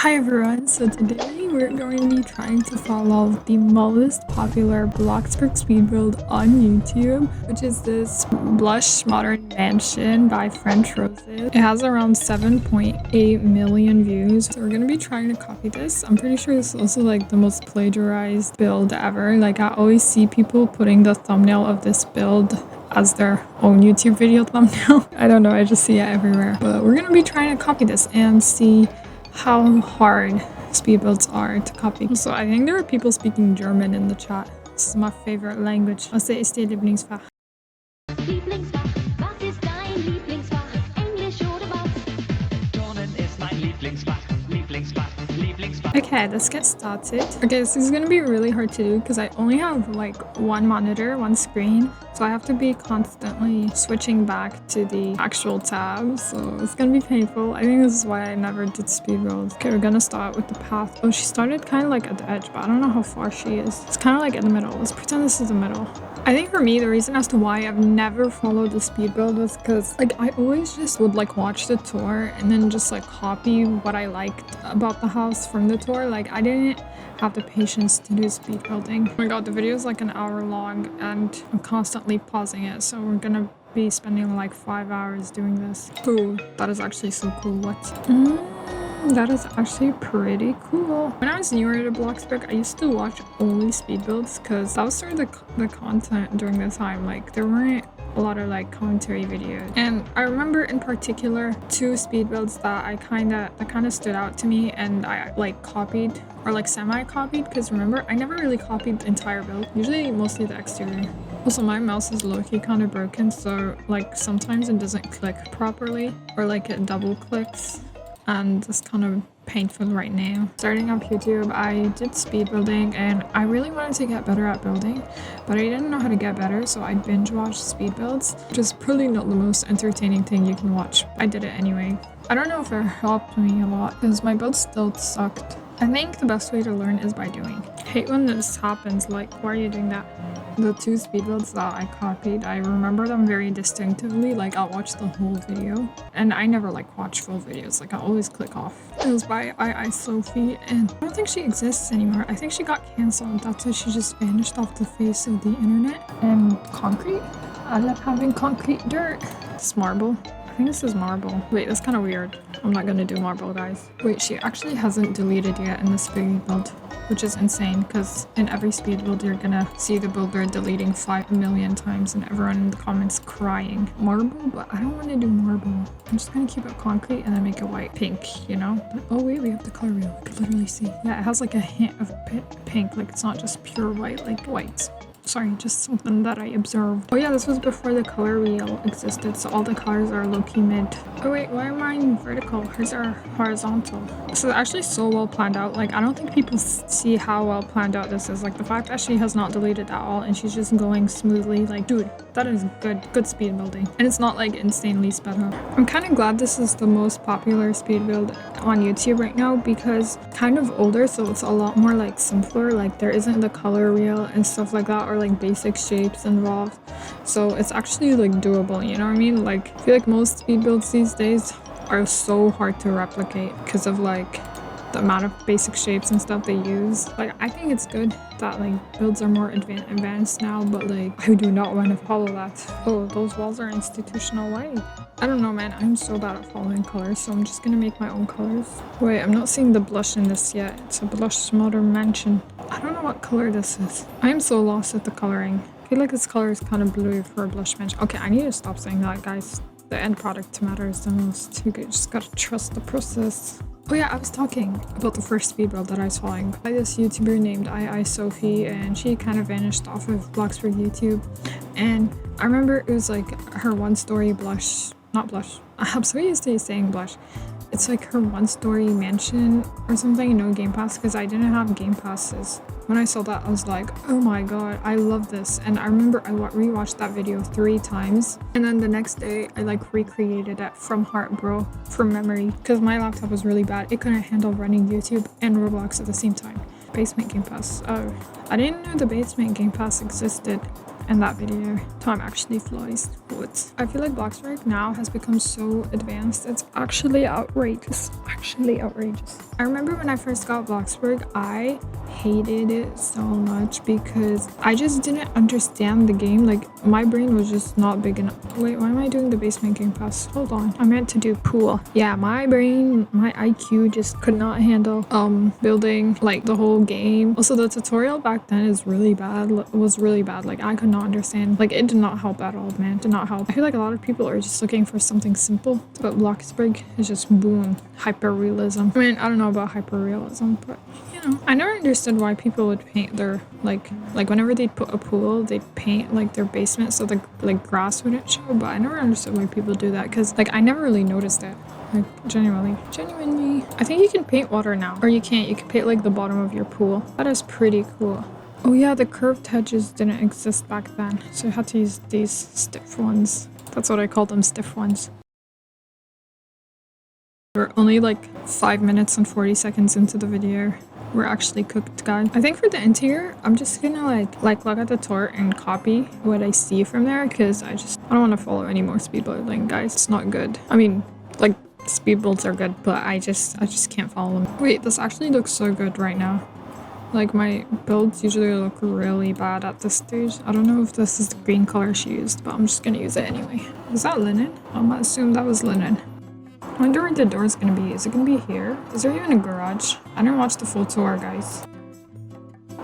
Hi everyone, so today we're going to be trying to follow the most popular Bloxburg speed build on YouTube, which is this blush modern mansion by frenchrxses. It has around 7.8 million views, so we're going to be trying to copy this. I'm pretty sure this is also like the most plagiarized build ever. Like I always see people putting the thumbnail of this build as their own YouTube video thumbnail. I don't know, I just see it everywhere. But we're going to be trying to copy this and see how hard speed builds are to copy. So I think there are people speaking German in the chat. This is my favorite language. Was ist Ihr Lieblingsfach? Lieblingsfach, was ist dein Lieblingsfach? Englisch oder was? Turnen ist mein Lieblingsfach, Lieblingsfach, Lieblingsfach. Okay, let's get started. Okay, this is gonna be really hard to do because I only have like one monitor, one screen. So I have to be constantly switching back to the actual tab. So it's gonna be painful. I think this is why I never did speed builds. Okay, we're gonna start with the path. Oh, she started kind of like at the edge, but I don't know how far she is. It's kind of like in the middle. Let's pretend this is the middle. I think for me, the reason as to why I've never followed the speed build was because like I always just would like watch the tour and then just like copy what I liked about the house from the tour. Like I didn't have the patience to do speed building. Oh my god, the video is like an hour long and I'm constantly pausing it. So we're gonna be spending like 5 hours doing this. Ooh, that is actually so cool. What? That is actually pretty cool. When I was newer to Bloxburg, I used to watch only speed builds because that was sort of the content during the time. Like there weren't a lot of like commentary videos. And I remember in particular 2 speed builds that kind of stood out to me and I like copied or like semi-copied because remember I never really copied the entire build. Usually mostly the exterior. Also my mouse is low-key kind of broken, so like sometimes it doesn't click properly or like it double clicks. And it's kind of painful right now. Starting up YouTube, I did speed building and I really wanted to get better at building, but I didn't know how to get better, so I binge watched speed builds, which is probably not the most entertaining thing you can watch. I did it anyway. I don't know if it helped me a lot because my build still sucked. I think the best way to learn is by doing. I hate when this happens, like why are you doing that? The 2 speed builds that I copied, I remember them very distinctively. Like I'll watch the whole video and I never like watch full videos. Like I always click off. It was by Sophie and I don't think she exists anymore. I think she got cancelled. That's why she just vanished off the face of the internet. And concrete? I love having concrete dirt. It's marble. I think this is marble. Wait, that's kind of weird. I'm not gonna do marble, guys. Wait, she actually hasn't deleted yet in the speed build, which is insane because in every speed build you're gonna see the builder deleting 5 million times and everyone in the comments crying. Marble? But I don't want to do marble. I'm just gonna keep it concrete and then make it white. Pink, you know? Oh wait, we have the color wheel. I could literally see. Yeah, it has like a hint of pink. Like it's not just pure white, like white. Sorry, just something that I observed. Oh yeah, this was before the color wheel existed, so all the colors are low-key mid. Oh wait, why am I vertical? Hers are horizontal. This is actually so well planned out. Like I don't think people see how well planned out this is. Like the fact that she has not deleted at all and she's just going smoothly. Like dude, that is good speed building. And it's not like insanely sped up. I'm kind of glad this is the most popular speed build on YouTube right now because kind of older, so it's a lot more like simpler. Like there isn't the color wheel and stuff like that, or like basic shapes involved, so it's actually like doable, you know what I mean? Like I feel like most speed builds these days are so hard to replicate because of like the amount of basic shapes and stuff they use. Like I think it's good that like builds are more advanced now, but like I do not want to follow that. Oh, those walls are institutional white. I don't know, man. I'm so bad at following colors, so I'm just gonna make my own colors. Wait, I'm not seeing the blush in this yet. It's a blush modern mansion. I don't know what color this is. I am so lost at the coloring. I feel like this color is kind of blue for a blush mansion. Okay, I need to stop saying that, guys. The end product matters the most. You just gotta trust the process. Oh yeah, I was talking about the first speed build that I was following by this YouTuber named Sophie, and she kind of vanished off of Bloxburg YouTube. And I remember it was like her one-story blush, not blush. I'm so used to saying blush. It's like her one-story mansion or something, no Game Pass, because I didn't have Game Passes. When I saw that, I was like, oh my god, I love this. And I remember I rewatched that video 3 times. And then the next day, I like recreated it from memory, because my laptop was really bad. It couldn't handle running YouTube and Roblox at the same time. Basement Game Pass. Oh, I didn't know the Basement Game Pass existed. in that video. Time actually flies. But I feel like Bloxburg now has become so advanced. It's actually outrageous. Actually outrageous. I remember when I first got Bloxburg, I hated it so much because I just didn't understand the game. Like, my brain was just not big enough. Wait, why am I doing the basement game pass? Hold on. I meant to do pool. Yeah, my brain, my IQ just could not handle building like the whole game. Also, the tutorial back then is really bad. Was really bad. Like, I could not understand. Like, it did not help at all, man. Did not help. I feel like a lot of people are just looking for something simple, but Bloxburg is just boom, hyper realism. I mean, I don't know about hyper realism, but you know, I never understood why people would paint their like whenever they'd put a pool, they'd paint like their basement so the like grass wouldn't show. But I never understood why people do that because like I never really noticed it. Like, genuinely. I think you can paint water now. Or you can't. You can paint like the bottom of your pool. That is pretty cool. Oh yeah, the curved hedges didn't exist back then. So I had to use these stiff ones. That's what I call them, stiff ones. We're only like 5 minutes and 40 seconds into the video. We're actually cooked, guys. I think for the interior, I'm just gonna like look at the tour and copy what I see from there because I don't want to follow any more speed building, guys. It's not good. I mean, like, speed builds are good, but I just can't follow them. Wait, this actually looks so good right now. Like, my builds usually look really bad at this stage. I don't know if this is the green color she used, but I'm just gonna use it anyway. Is that linen? I'm gonna assume that was linen. I wonder where the door is gonna be. Is it gonna be here? Is there even a garage? I didn't watch the full tour, guys.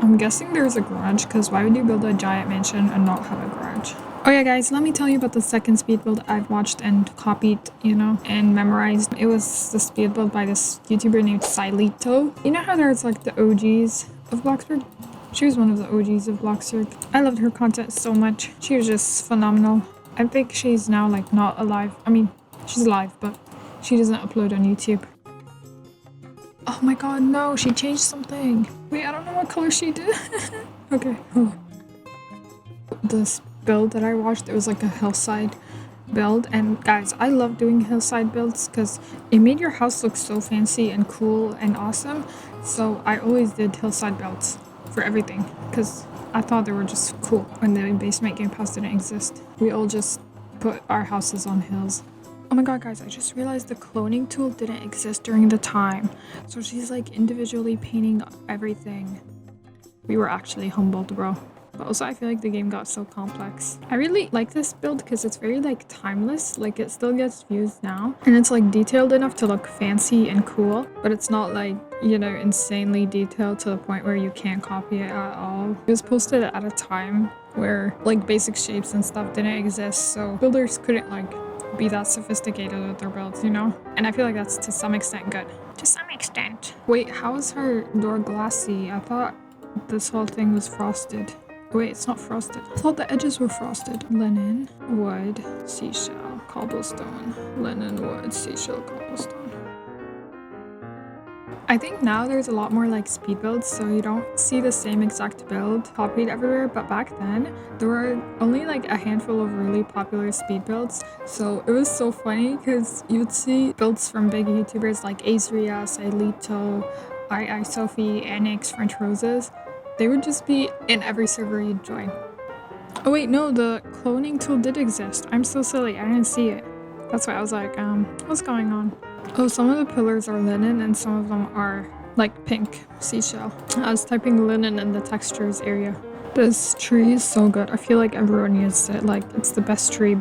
I'm guessing there's a garage, because why would you build a giant mansion and not have a garage? Oh yeah, guys, let me tell you about the second speed build I've watched and copied, you know, and memorized. It was the speed build by this YouTuber named Silito. You know how there's like the OGs of Bloxburg? She was one of the OGs of Bloxburg. I loved her content so much. She was just phenomenal. I think she's now like not alive. I mean, she's alive, but she doesn't upload on YouTube. Oh my god, no, she changed something. Wait, I don't know what color she did. Okay, hold on. This build that I watched, it was like a hillside build, and guys, I love doing hillside builds because it made your house look so fancy and cool and awesome. So I always did hillside builds for everything because I thought they were just cool. When the basement game pass didn't exist, we all just put our houses on hills. Oh my god, guys, I just realized the cloning tool didn't exist during the time, so she's like individually painting everything. We were actually humbled, bro. But also, I feel like the game got so complex. I really like this build because it's very like timeless. Like, it still gets views now, and it's like detailed enough to look fancy and cool, but it's not like, you know, insanely detailed to the point where you can't copy it at all. It was posted at a time where like basic shapes and stuff didn't exist, so builders couldn't like be that sophisticated with their builds, you know? And I feel like that's to some extent good. To some extent. Wait, how is her door glassy? I thought this whole thing was frosted. Wait, it's not frosted. I thought the edges were frosted. Linen, wood, seashell, cobblestone. Linen, wood, seashell, cobblestone. I think now there's a lot more like speed builds, so you don't see the same exact build copied everywhere, but back then there were only like a handful of really popular speed builds, so it was so funny because you'd see builds from big YouTubers like Azria, Silito, Sophie, Annex, FrenchRxses. They would just be in every server you'd join. Oh wait, no, the cloning tool did exist. I'm so silly, I didn't see it. That's why I was like, what's going on? Oh, some of the pillars are linen and some of them are like pink seashell. I was typing linen in the textures area. This tree is so good. I feel like everyone uses it. Like, it's the best tree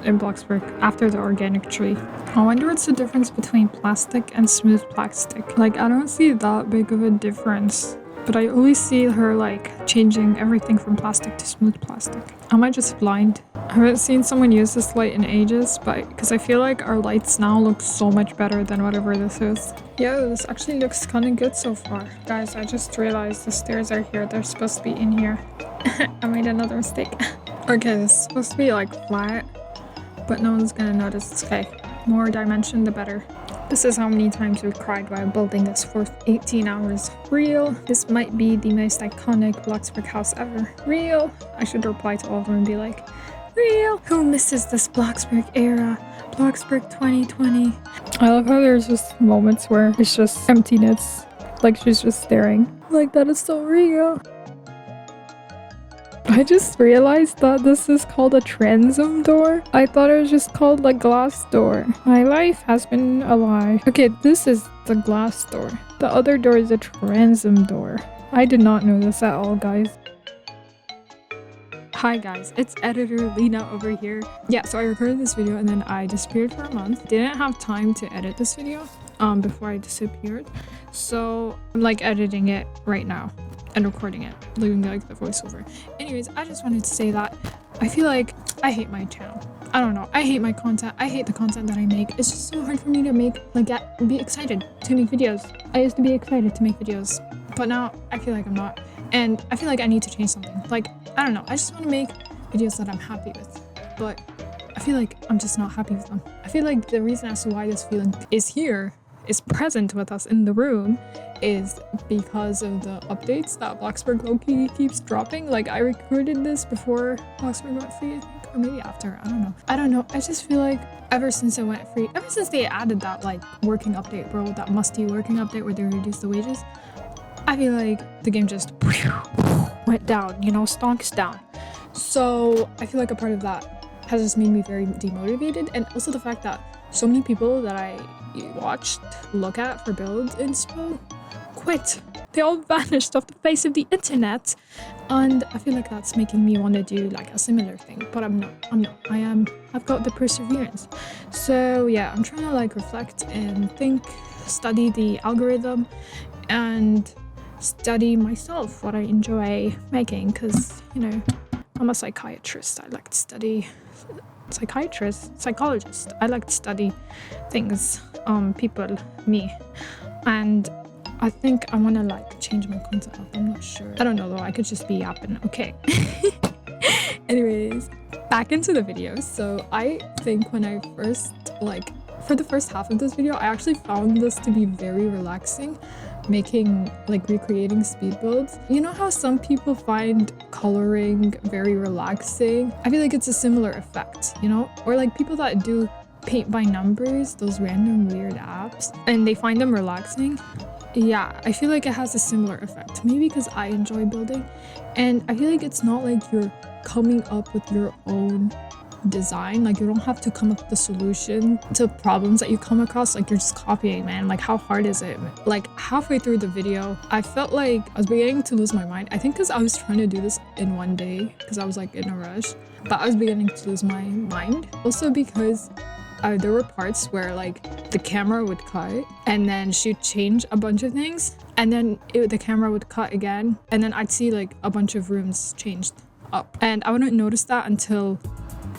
in Bloxburg after the organic tree. I wonder what's the difference between plastic and smooth plastic. Like, I don't see that big of a difference, but I always see her like changing everything from plastic to smooth plastic. Am I just blind? I haven't seen someone use this light in ages, but because I feel like our lights now look so much better than whatever this is. Yo, this actually looks kind of good so far. Guys, I just realized the stairs are here. They're supposed to be in here. I made another mistake. Okay, this is supposed to be like flat, but no one's gonna notice. Okay, more dimension the better. This is how many times we cried while building this for 18 hours. Real. This might be the most iconic Bloxburg house ever. Real. I should reply to all of them and be like, real. Who misses this Bloxburg era? Bloxburg 2020. I love how there's just moments where it's just emptiness. Like, she's just staring. Like, that is so real. I just realized that this is called a transom door. I thought it was just called a glass door. My life has been a lie. Okay, this is the glass door. The other door is a transom door. I did not know this at all, guys. Hi guys, it's editor Lena over here. Yeah, so I recorded this video and then I disappeared for a month. Didn't have time to edit this video before I disappeared. So I'm like editing it right now and recording it, leaving like the voiceover. Anyways, I just wanted to say that I feel like I hate my channel. I don't know. I hate my content. I hate the content that I make. It's just so hard for me to make, like, be excited to make videos. I used to be excited to make videos, but now I feel like I'm not. And I feel like I need to change something. Like, I don't know. I just want to make videos that I'm happy with, but I feel like I'm just not happy with them. I feel like the reason as to why this feeling is present with us in the room is because of the updates that Bloxburg Loki keeps dropping. Like, I recorded this before Bloxburg got free, I think, or maybe after. I don't know. I just feel like ever since it went free, ever since they added that like working update, bro, that musty working update where they reduced the wages, I feel like the game just went down, you know, stonks down. So I feel like a part of that has just made me very demotivated, and also the fact that so many people that I watched, look at for builds inspo, quit. They all vanished off the face of the internet, and I feel like that's making me want to do like a similar thing, but I'm not. I've got the perseverance. So yeah, I'm trying to like reflect and think, study the algorithm, and study myself, what I enjoy making, because, you know, I'm a psychiatrist. I like to study psychologist. I like to study things, people, me, and I think I want to like change my content up. I'm not sure. I don't know though. I could just be yapping. Okay. Anyways, back into the video. So I think when I first for the first half of this video, I actually found this to be very relaxing, recreating speed builds. You know how some people find coloring very relaxing? I feel like it's a similar effect, you know? Or like people that do paint by numbers, those random weird apps, and they find them relaxing. Yeah, I feel like it has a similar effect. Maybe because I enjoy building, and I feel like it's not like you're coming up with your own design. Like, you don't have to come up with the solution to problems that you come across. Like, you're just copying, man. Like, how hard is it? Like, halfway through the video, I felt like I was beginning to lose my mind. I think because I was trying to do this in one day because I was like in a rush, but I was beginning to lose my mind. Also because there were parts where like the camera would cut and then she'd change a bunch of things, and then the camera would cut again, and then I'd see like a bunch of rooms changed up, and I wouldn't notice that until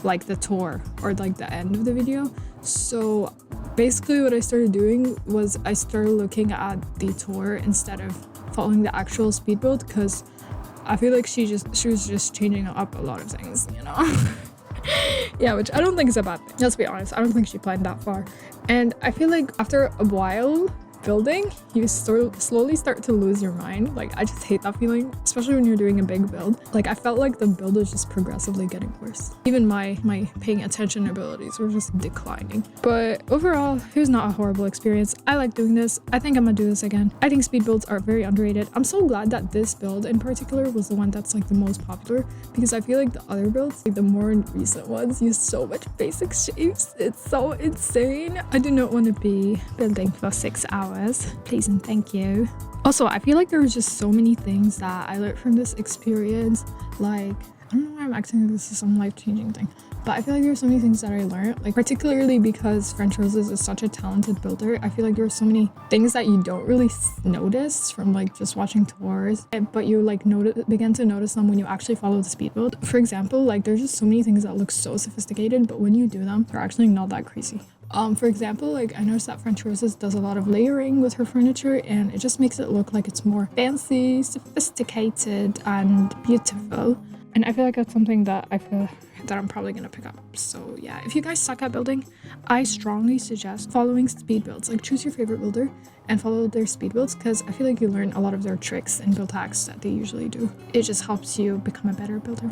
like the tour or like the end of the video. So basically what I started doing was I started looking at the tour instead of following the actual speed build, because I feel like she was just changing up a lot of things, you know. Yeah, which I don't think is a bad thing. Let's be honest, I don't think she planned that far. And I feel like after a while building, you slowly start to lose your mind. Like, I just hate that feeling, especially when you're doing a big build. Like, I felt like the build was just progressively getting worse. Even my paying attention abilities were just declining. But overall, it was not a horrible experience. I like doing this. I think I'm gonna do this again. I think speed builds are very underrated. I'm so glad that this build in particular was the one that's like the most popular, because I feel like the other builds, like the more recent ones, use so much basic shapes. It's so insane. I do not want to be building for 6 hours. Please and thank you. Also, I feel like there was just so many things that I learned from this experience. Like, I don't know why I'm acting like this is some life-changing thing, but I feel like there were so many things that I learned, like particularly because frenchrxses is such a talented builder. I feel like there are so many things that you don't really notice from like just watching tours, but you like begin to notice them when you actually follow the speed build. For example, like there's just so many things that look so sophisticated, but when you do them, they're actually not that crazy. For example, like I noticed that frenchrxses does a lot of layering with her furniture, and it just makes it look like it's more fancy, sophisticated, and beautiful. And I feel like that's something that I'm probably gonna pick up. So yeah, if you guys suck at building, I strongly suggest following speed builds. Like, choose your favorite builder and follow their speed builds, because I feel like you learn a lot of their tricks and build hacks that they usually do. It just helps you become a better builder.